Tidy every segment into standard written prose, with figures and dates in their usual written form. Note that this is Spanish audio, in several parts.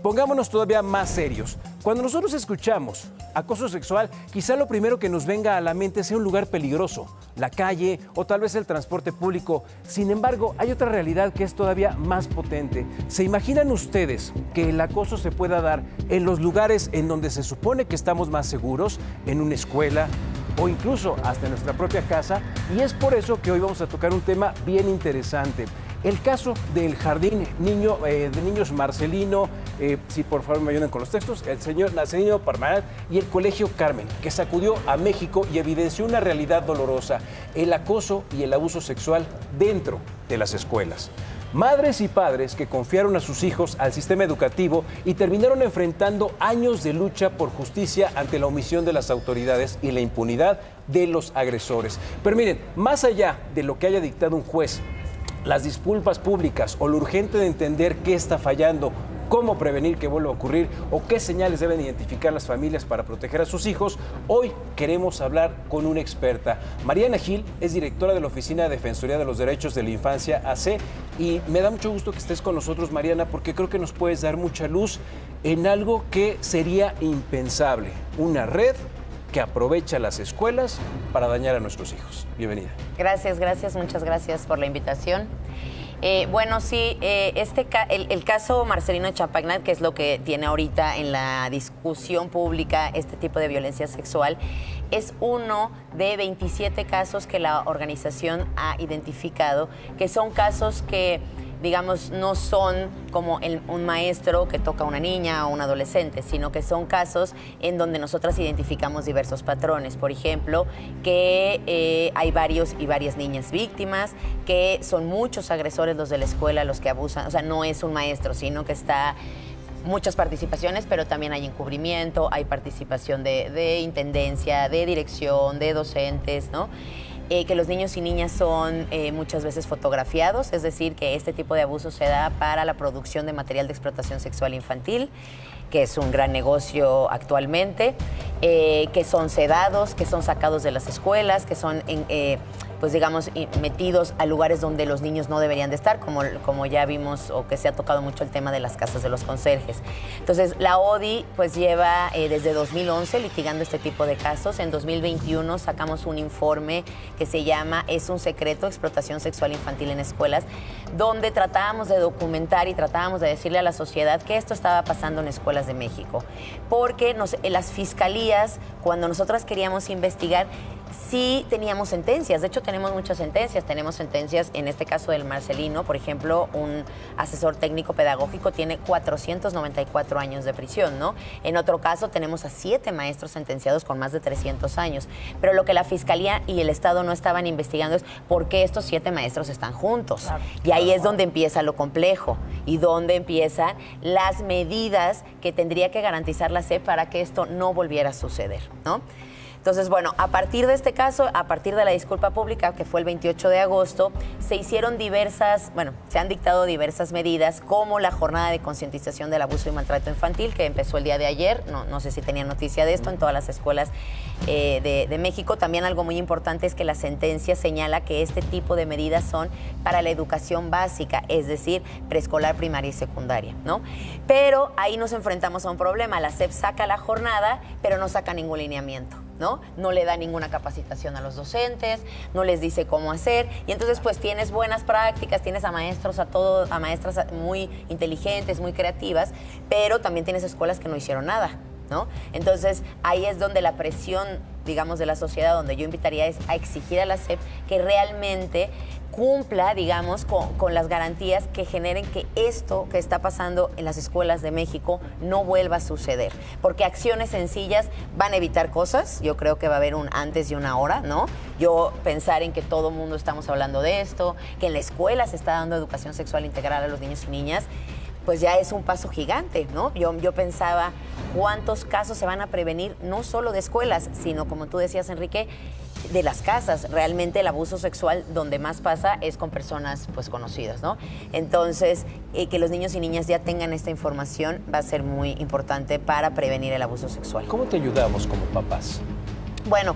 Pongámonos todavía más serios. Cuando nosotros escuchamos acoso sexual, quizá lo primero que nos venga a la mente sea un lugar peligroso, la calle o tal vez el transporte público. Sin embargo, hay otra realidad que es todavía más potente. ¿Se imaginan ustedes que el acoso se pueda dar en los lugares en donde se supone que estamos más seguros, en una escuela o incluso hasta en nuestra propia casa? Y es por eso que hoy vamos a tocar un tema bien interesante. El caso del jardín de niños Marcelino, si por favor me ayudan con los textos, el señor Marcelino Parmalat y el Colegio Carmen, que sacudió a México y evidenció una realidad dolorosa, el acoso y el abuso sexual dentro de las escuelas. Madres y padres que confiaron a sus hijos al sistema educativo y terminaron enfrentando años de lucha por justicia ante la omisión de las autoridades y la impunidad de los agresores. Pero miren, más allá de lo que haya dictado un juez, las disculpas públicas o lo urgente de entender qué está fallando, cómo prevenir que vuelva a ocurrir o qué señales deben identificar las familias para proteger a sus hijos, hoy queremos hablar con una experta. Mariana Gil es directora de la Oficina de Defensoría de los Derechos de la Infancia, AC, y me da mucho gusto que estés con nosotros, Mariana, porque creo que nos puedes dar mucha luz en algo que sería impensable, una red que aprovecha las escuelas para dañar a nuestros hijos. Bienvenida. Gracias, muchas gracias por la invitación. Bueno, sí, el caso Marcelino Champagnat, que es lo que tiene ahorita en la discusión pública este tipo de violencia sexual, es uno de 27 casos que la organización ha identificado, que son casos que, digamos, no son como un maestro que toca a una niña o un adolescente, sino que son casos en donde nosotras identificamos diversos patrones. Por ejemplo, que hay varios y varias niñas víctimas, que son muchos agresores los de la escuela los que abusan. O sea, no es un maestro, sino que está muchas participaciones, pero también hay encubrimiento, hay participación de intendencia, de dirección, de docentes, ¿no? Que los niños y niñas son muchas veces fotografiados, es decir, que este tipo de abuso se da para la producción de material de explotación sexual infantil, que es un gran negocio actualmente, que son sedados, que son sacados de las escuelas, que son, pues digamos, metidos a lugares donde los niños no deberían de estar, como ya vimos, o que se ha tocado mucho el tema de las casas de los conserjes. Entonces, la ODI pues lleva desde 2011 litigando este tipo de casos. En 2021 sacamos un informe que se llama Es un secreto, explotación sexual infantil en escuelas, donde tratábamos de documentar y tratábamos de decirle a la sociedad que esto estaba pasando en escuelas de México. Porque las fiscalías, cuando nosotras queríamos investigar, sí teníamos sentencias. De hecho, tenemos muchas sentencias. Tenemos sentencias, en este caso del Marcelino, por ejemplo, un asesor técnico pedagógico tiene 494 años de prisión, ¿no? En otro caso, tenemos a 7 maestros sentenciados con más de 300 años. Pero lo que la Fiscalía y el Estado no estaban investigando es por qué estos 7 maestros están juntos. Claro. Y ahí es donde empieza lo complejo y donde empiezan las medidas que tendría que garantizar la SEP para que esto no volviera a suceder, ¿no? Entonces, bueno, a partir de este caso, a partir de la disculpa pública, que fue el 28 de agosto, se han dictado diversas medidas, como la jornada de concientización del abuso y maltrato infantil, que empezó el día de ayer. No sé si tenían noticia de esto, en todas las escuelas de México. También algo muy importante es que la sentencia señala que este tipo de medidas son para la educación básica, es decir, preescolar, primaria y secundaria, ¿no? Pero ahí nos enfrentamos a un problema. La SEP saca la jornada, pero no saca ningún lineamiento, ¿no? No le da ninguna capacitación a los docentes, no les dice cómo hacer, y entonces pues tienes buenas prácticas, tienes a maestros, a maestras muy inteligentes, muy creativas, pero también tienes escuelas que no hicieron nada, ¿no? Entonces ahí es donde la presión, digamos, de la sociedad, donde yo invitaría es a exigir a la SEP que realmente cumpla, digamos, con las garantías que generen que esto que está pasando en las escuelas de México no vuelva a suceder. Porque acciones sencillas van a evitar cosas. Yo creo que va a haber un antes y una ahora, ¿no? Yo pensar en que todo el mundo estamos hablando de esto, que en la escuela se está dando educación sexual integral a los niños y niñas, pues ya es un paso gigante, ¿no? Yo pensaba cuántos casos se van a prevenir, no solo de escuelas, sino, como tú decías, Enrique, de las casas. Realmente el abuso sexual donde más pasa es con personas pues conocidas, ¿no? Entonces, que los niños y niñas ya tengan esta información va a ser muy importante para prevenir el abuso sexual. ¿Cómo te ayudamos como papás? Bueno,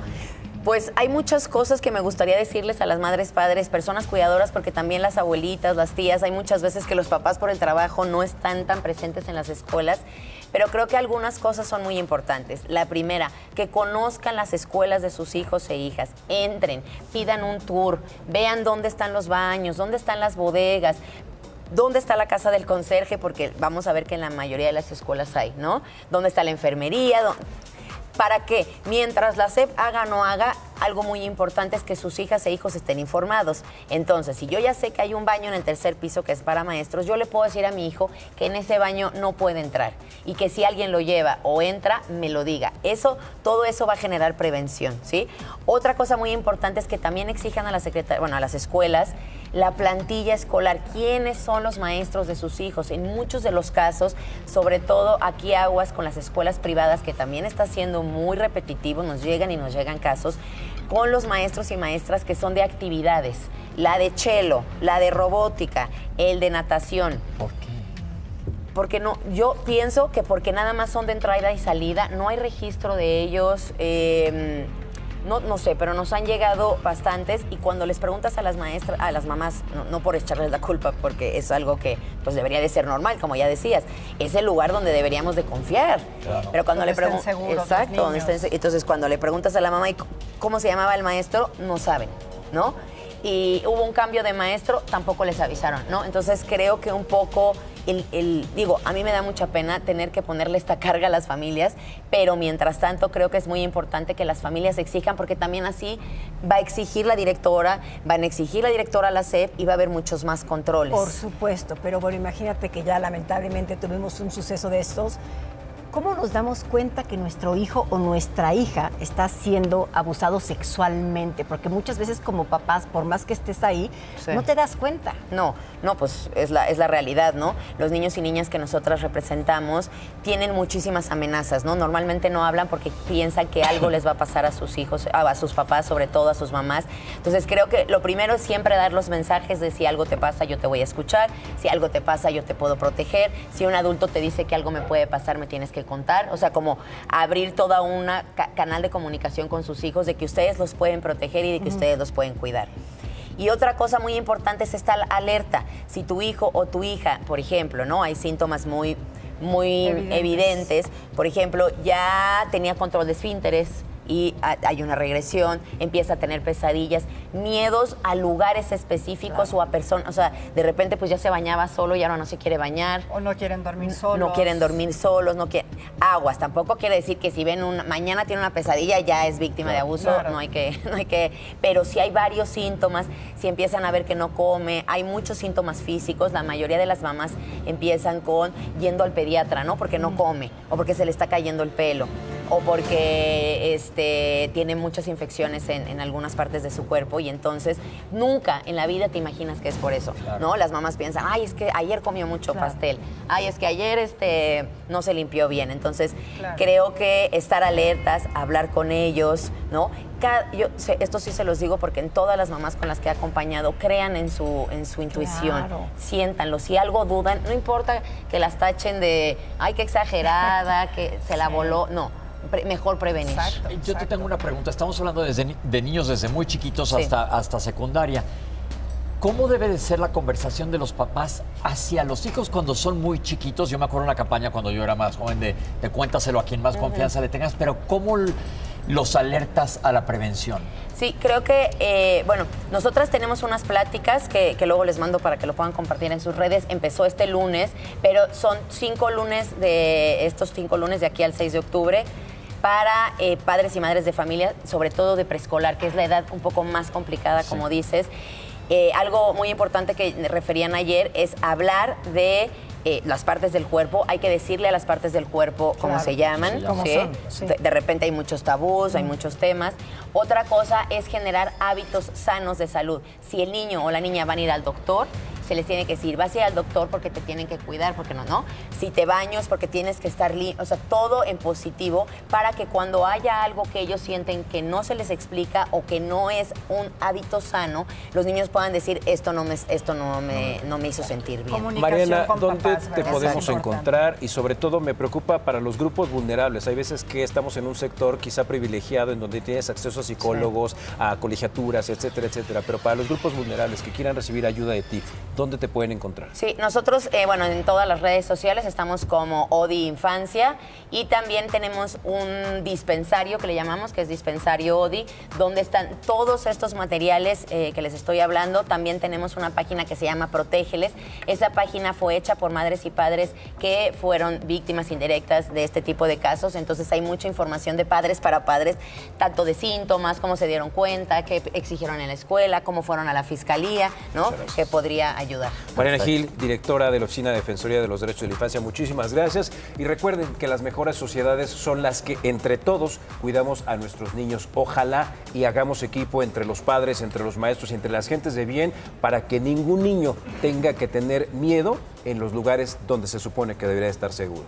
Pues hay muchas cosas que me gustaría decirles a las madres, padres, personas cuidadoras, porque también las abuelitas, las tías, hay muchas veces que los papás por el trabajo no están tan presentes en las escuelas, pero creo que algunas cosas son muy importantes. La primera, que conozcan las escuelas de sus hijos e hijas, entren, pidan un tour, vean dónde están los baños, dónde están las bodegas, ¿dónde está la casa del conserje? Porque vamos a ver que en la mayoría de las escuelas hay, ¿no? ¿Dónde está la enfermería? ¿Para qué? Mientras la SEP haga o no haga, algo muy importante es que sus hijas e hijos estén informados. Entonces, si yo ya sé que hay un baño en el tercer piso que es para maestros, yo le puedo decir a mi hijo que en ese baño no puede entrar y que si alguien lo lleva o entra, me lo diga. Todo eso va a generar prevención, ¿sí? Otra cosa muy importante es que también exijan a a las escuelas la plantilla escolar. ¿Quiénes son los maestros de sus hijos? En muchos de los casos, sobre todo aquí aguas con las escuelas privadas, que también está siendo muy repetitivo, nos llegan casos, con los maestros y maestras que son de actividades, la de cello, la de robótica, el de natación. ¿Por qué? Porque no, yo pienso que porque nada más son de entrada y salida, no hay registro de ellos, no sé, pero nos han llegado bastantes y cuando les preguntas a las maestras, a las mamás, no por echarles la culpa, porque es algo que pues debería de ser normal, como ya decías, es el lugar donde deberíamos de confiar. Claro. Pero cuando Donde le preguntas, estén seguros exacto, los donde niños. entonces cuando le preguntas a la mamá cómo se llamaba el maestro, no saben, ¿no? Y hubo un cambio de maestro, tampoco les avisaron, ¿no? Entonces creo que un poco, digo, a mí me da mucha pena tener que ponerle esta carga a las familias, pero mientras tanto creo que es muy importante que las familias exijan, porque también así va a exigir la directora, van a exigir la directora a la SEP y va a haber muchos más controles. Por supuesto, pero bueno, imagínate que ya lamentablemente tuvimos un suceso de estos. ¿Cómo nos damos cuenta que nuestro hijo o nuestra hija está siendo abusado sexualmente? Porque muchas veces como papás, por más que estés ahí, Sí. no te das cuenta. No, pues es la realidad, ¿no? Los niños y niñas que nosotras representamos tienen muchísimas amenazas, ¿no? Normalmente no hablan porque piensan que algo les va a pasar a sus hijos, a sus papás, sobre todo a sus mamás. Entonces creo que lo primero es siempre dar los mensajes de si algo te pasa, yo te voy a escuchar, si algo te pasa, yo te puedo proteger, si un adulto te dice que algo me puede pasar, me tienes que contar, o sea, como abrir toda una canal de comunicación con sus hijos de que ustedes los pueden proteger y de que ustedes los pueden cuidar. Y otra cosa muy importante es estar alerta. Si tu hijo o tu hija, por ejemplo, ¿no? Hay síntomas muy evidentes. Por ejemplo, ya tenía control de esfínteres y hay una regresión, empieza a tener pesadillas, miedos a lugares específicos o a personas, o sea, de repente pues ya se bañaba solo y ahora no se quiere bañar. O no quieren dormir solos. No quieren dormir solos, no quieren... Aguas, tampoco quiere decir que si ven mañana tiene una pesadilla ya es víctima de abuso, claro. no hay que... Pero si hay varios síntomas, si empiezan a ver que no come, hay muchos síntomas físicos, la mayoría de las mamás empiezan con yendo al pediatra, ¿no? Porque no come, o porque se le está cayendo el pelo, o porque tiene muchas infecciones en algunas partes de su cuerpo y entonces nunca en la vida te imaginas que es por eso, Claro. ¿no? Las mamás piensan, ay, es que ayer comió mucho pastel, ay, es que ayer no se limpió bien. Entonces, Claro. creo que estar alertas, hablar con ellos, ¿no? Esto sí se los digo porque en todas las mamás con las que he acompañado, crean en su intuición, Claro. siéntanlo. Si algo dudan, no importa que las tachen de, ay, qué exagerada, que se la voló, no. Mejor prevenir. Exacto. Yo te tengo una pregunta. Estamos hablando de niños desde muy chiquitos Sí. hasta secundaria. ¿Cómo debe de ser la conversación de los papás hacia los hijos cuando son muy chiquitos? Yo me acuerdo de una campaña cuando yo era más joven de cuéntaselo a quien más confianza le tengas, pero ¿cómo los alertas a la prevención? Sí, creo que, nosotras tenemos unas pláticas que luego les mando para que lo puedan compartir en sus redes. Empezó este lunes, pero son 5 lunes de aquí al 6 de octubre para padres y madres de familia, sobre todo de preescolar, que es la edad un poco más complicada, Sí. como dices. Algo muy importante que referían ayer es hablar de las partes del cuerpo. Hay que decirle a las partes del cuerpo cómo Claro, se llaman. cómo ¿sí? son, sí. De repente hay muchos tabús, hay muchos temas. Otra cosa es generar hábitos sanos de salud. Si el niño o la niña van a ir al doctor, se les tiene que decir, vas a ir al doctor porque te tienen que cuidar, porque no. Si te bañas porque tienes que estar o sea, todo en positivo para que cuando haya algo que ellos sienten que no se les explica o que no es un hábito sano, los niños puedan decir, esto no me hizo sentir bien. Mariana, con ¿dónde papás, te ¿verdad? podemos Es importante. encontrar? Y sobre todo me preocupa para los grupos vulnerables. Hay veces que estamos en un sector quizá privilegiado en donde tienes acceso a psicólogos, a colegiaturas, etcétera, etcétera. Pero para los grupos vulnerables que quieran recibir ayuda de ti, ¿dónde te pueden encontrar? Sí, nosotros, bueno, en todas las redes sociales estamos como ODI Infancia y también tenemos un dispensario que le llamamos, que es Dispensario ODI, donde están todos estos materiales que les estoy hablando. También tenemos una página que se llama Protégeles. Esa página fue hecha por madres y padres que fueron víctimas indirectas de este tipo de casos. Entonces hay mucha información de padres para padres, tanto de síntomas, cómo se dieron cuenta, qué exigieron en la escuela, cómo fueron a la fiscalía, ¿no? Que podría ayudar. Mariana Gil, directora de la Oficina de Defensoría de los Derechos de la Infancia, muchísimas gracias. Y recuerden que las mejores sociedades son las que entre todos cuidamos a nuestros niños. Ojalá y hagamos equipo entre los padres, entre los maestros y entre las gentes de bien para que ningún niño tenga que tener miedo en los lugares donde se supone que debería estar seguro.